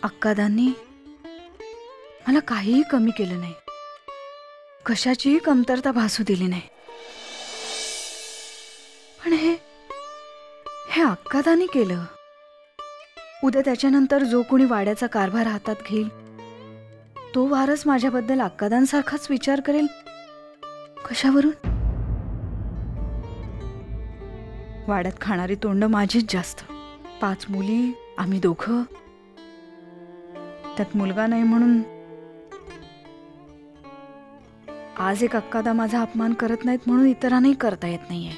अक्कादांनी मला काहीही कमी केलं नाही, कशाचीही कमतरता भासू दिली नाही. पण हे अक्कादांनी केलं. उद्या त्याच्यानंतर जो कोणी वाड्याचा कारभार हातात घेईल तो वारस माझ्याबद्दल अक्कादांसारखाच विचार करेल. कशावरून? वाड्यात खाणारी तोंड माझीच जास्त. 5 मुली, आम्ही दोघं, त्यात मुलगा नाही म्हणून. आज एक अक्कादा माझा अपमान करत नाहीत म्हणून इतरांनाही करता येत नाहीये.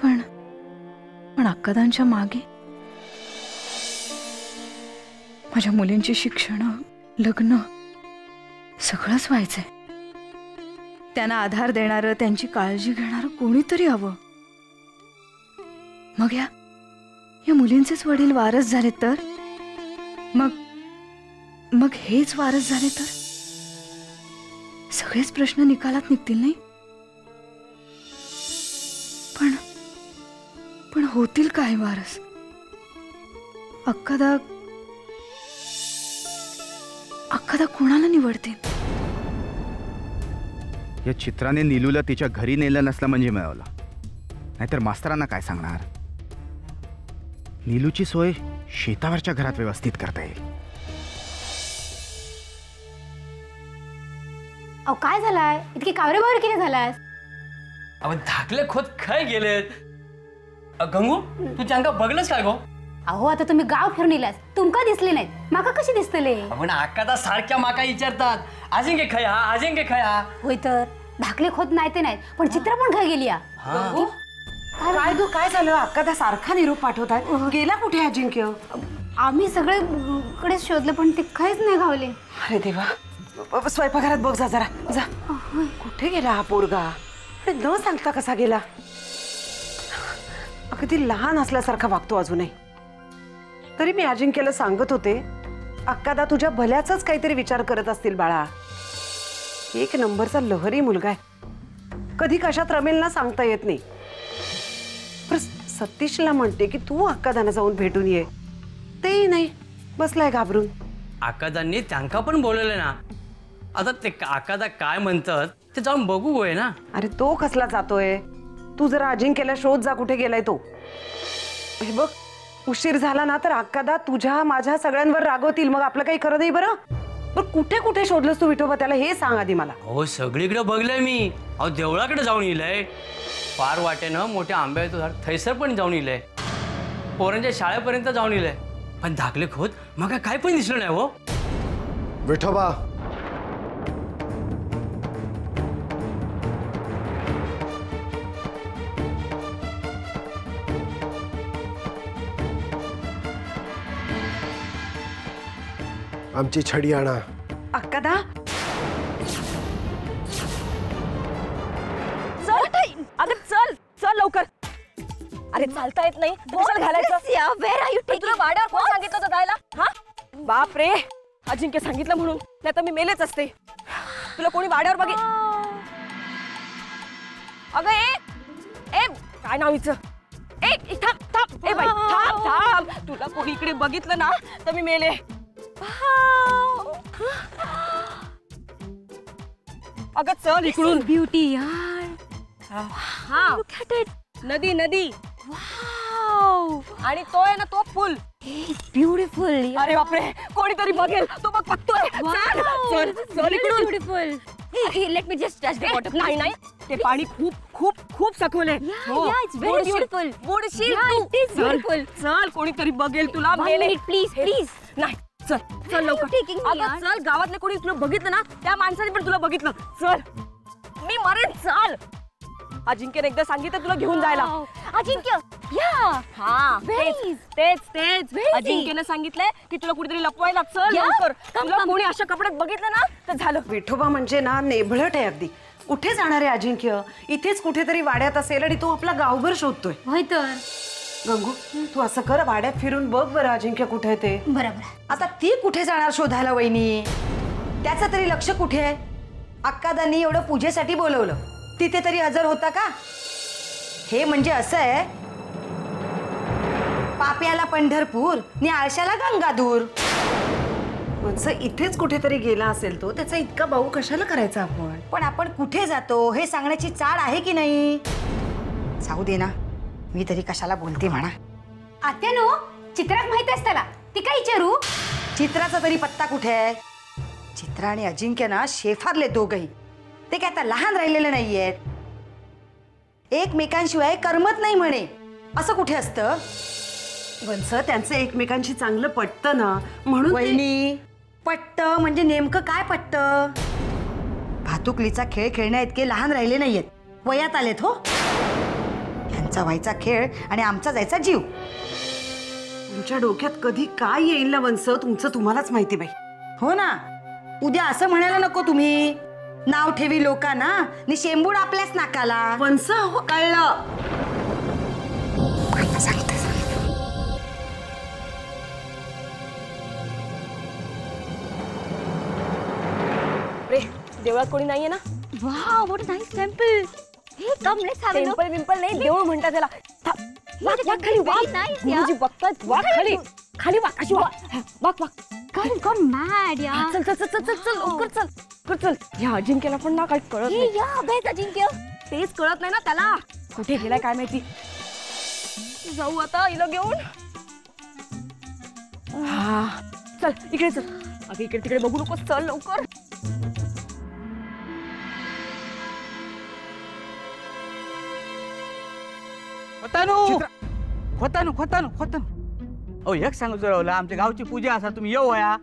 पण अक्कादांच्या मागे माझ्या मुलींची शिक्षण, लग्न सगळंच व्हायचंय. त्यांना आधार देणारं, त्यांची काळजी घेणारं कोणीतरी हवं. मग या मुलींचेच वडील वारस झाले तर? मग हेच वारस झाले तर सगळेच प्रश्न निकालात निघतील नाही? पण होतील काय वारस? अक्कादा कोणाला निवडतील? या चित्राने नीलूला तिच्या घरी नेलं नसलं म्हणजे मिळवलं, नाहीतर मास्तरांना काय सांगणार? नीलूची सोय शेतावरच्या घरात व्यवस्थित करता येईल. अहो काय झालाय? इतकी कावरेबावर किती झालास? अहो धाकले खोत काय गेलेत? गंगू तू त्यांका बघलंस काय गो? अहो आता तुम्ही गाव फिरून इलास, तुमका दिसले नाहीत, माका कशी दिसतले? आपण आकादा सारख्या माका विचारतात, अजिंक्य खया, अजिंक्य खया. होय तर धाकले खोत नाही ते नाहीत, पण चित्र पण काय गेली. काय गो काय झालं? अक्कादा सारखा निरोप पाठवताय, गेला कुठे अजिंक्य? आम्ही सगळेकडे शोधले पण ते काहीच नाही गावले. अरे देवा, स्वयंपाकघरात बघ जा जरा, जा. कुठे गेला हा पोरगा? न सांगता कसा गेला? अगदी लहान असल्यासारखा वागतो अजूनही. तरी मी अजिंक्यला सांगत होते, अक्कादा तुझ्या भल्याचाच काहीतरी विचार करत असतील बाळा. 1 नंबरचा लहरी मुलगा आहे, कधी कशात रमेल ना सांगता येत नाही. सतीशला म्हणते की तू अक्कादांना जाऊन भेटून ये, तेही नाही, बसलाय घाबरून. आकादांनी त्यांका पण बोलवले ना, आता ते आकादा काय म्हणतात ते जाऊन बघू होय ना. अरे तो कसला जातोय? तू जरा अजिंक्यला शोध जा, कुठे गेलाय तो. हे बघ, उशीर झाला ना तर अक्कादा तुझ्या माझ्या सगळ्यांवर रागवतील, मग आपलं काही खरं नाही. बरं कुठे कुठे शोधलंस तू विठोबा त्याला, हे सांग आधी मला. हो सगळीकडे बघलंय मी. अहो देवळाकडे जाऊन येलंय, पार वाटेनं मोठ्या आंब्याचं झाड थैसर पण जाऊन येलंय, पोरांच्या शाळेपर्यंत जाऊन येलंय, पण धाकले खोत मग काय पण दिसलं नाही. हो विठोबा, आमची छडी आणा. अक्कादा अगं चल चल लवकर. अरे चालता येत नाही, कशाला घालायचं? तुला वाड्यावर कोण सांगितलं होतं जायला? हा बाप रे, अजिंक्य सांगितलं म्हणून, नाही तर मी मेलेच असते. तुला कोणी वाड्यावर बघित? अगं ए काय नाव हिचं? थांब थांब, ए बाई थांब थांब. तुला कोणी इकडे बघितलं ना तर मी मेले. अगं चल इकडून. ब्युटी यार. हा नदी नदी. आणि तो आहे ना तो फुल. ब्युटिफुल. अरे बापरे, कोणीतरी बघेल, तो बघ बघतोय. चल चल इकडून. Beautiful. Let me just touch the bottom. नाही नाही, ते पाणी खूप खूप खूप सखोल आहे. It's very beautiful. बुडशील Yeah, तू. it is beautiful. चल कोणीतरी बघेल तुला. मेले प्लीज प्लीज. नाही चल चल लवकर. अगं चल, गावातले कोणी तुला बघितलं ना, त्या माणसाने पण तुला बघितलं. चल मी मरेन. चल. अजिंक्यने एकदा सांगितलं तुला घेऊन जायला. अजिंक्य या. हा Very. तेच अजिंक्यने सांगितलंय की तुला कुठेतरी लपवायला. चल लवकर. तुला कोणी अशा कपड्यात बघितलं ना तर झालं. विठोबा म्हणजे ना नेभळट आहे अगदी. कुठे जाणार आहे अजिंक्य? इथेच कुठेतरी वाड्यात असेल आणि तो आपला गावभर शोधतोय. होय तर. गंगू तू असं कर, वाड्यात फिरून बघ बरं अजिंक्य कुठे आहे ते. बरोबर. आता ती कुठे जाणार शोधायला वहिनी? त्याचं तरी लक्ष कुठे आहे? अक्कादांनी एवढं पूजेसाठी बोलवलं, तिथे तरी हजर होता का? हे म्हणजे असं आहे, पाप्याला पंढरपूर नि आळशाला गंगादूर. वंस इथेच कुठेतरी गेला असेल तो, त्याचा इतका भाऊ कशाला करायचा आपण? पण आपण कुठे जातो हे सांगण्याची चाड आहे की नाही? जाऊ दे ना, मी तरी कशाला बोलते म्हणा. आत्यानो, चित्राक माहित त्याला, ती काय विचारू? चित्राचा तरी पत्ता कुठे आहे? चित्रा आणि अजिंक्य ना शेफारले दोघही. ते काय आता लहान राहिलेले नाहीयेत. एकमेकांशिवाय करमत नाही म्हणे, असं कुठे असतं? वंस त्यांचं एकमेकांशी चांगलं पटतं ना, म्हणून ते- वहिनी, पट्ट म्हणजे नेमकं काय पट्ट? भातुकलीचा खेळ खेळण्या इतके लहान राहिले नाहीयेत, वयात आलेत हो. यांचा व्हायचा खेळ आणि आमचा जायचा जीव. तुमच्या डोक्यात कधी काय येईल ना वंस, तुमचं तुम्हालाच माहिती बाई. हो ना, उद्या असं म्हणायला नको तुम्ही, नाव ठेवी लोकांना नि शेंबूड आपल्याच नाकाला. वंस हो, कळलं. सांगते. रे देवळात कोणी नाहीये ना? Wow, what a nice temple. हे come let's have a look. Temple विम्पल नाही, देऊळ म्हणतात त्याला. वाक खाली वाक. गुरुजी बघतात, वाक खाली. खाली वाक, अशी वाक. वाक. Girl gone mad, यार. चल लवकर चल. लवकर चल. या अजिंक्यला पण ना काही कळत हे नाही. या अभेद अजिंक्य. तेच कळत नाही ना त्याला, कुठे गेलाय काय माहिती. जाऊ आता हिला घेऊन. हा चल इकडे चल. अगं इकडे तिकडे बघू नकोस, चल लवकर. खोतानो अहो एक सांगू राहुला, आमच्या गावची पूजा असा, तुम्ही येऊ या.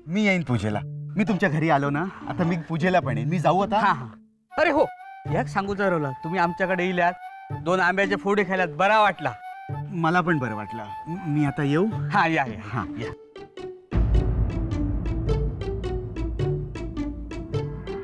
मी येईन पूजेला. मी तुमच्या घरी आलो ना, आता मी पूजेला पण येईन. मी जाऊ आता. हा. अरे हो, एक सांगू राहुला, तुम्ही आमच्याकडे येल्यात, 2 आंब्याचे फोडे खायल्यात, बरा वाटला. मला पण बरं वाटलं. मी आता येऊ. हा या हा. या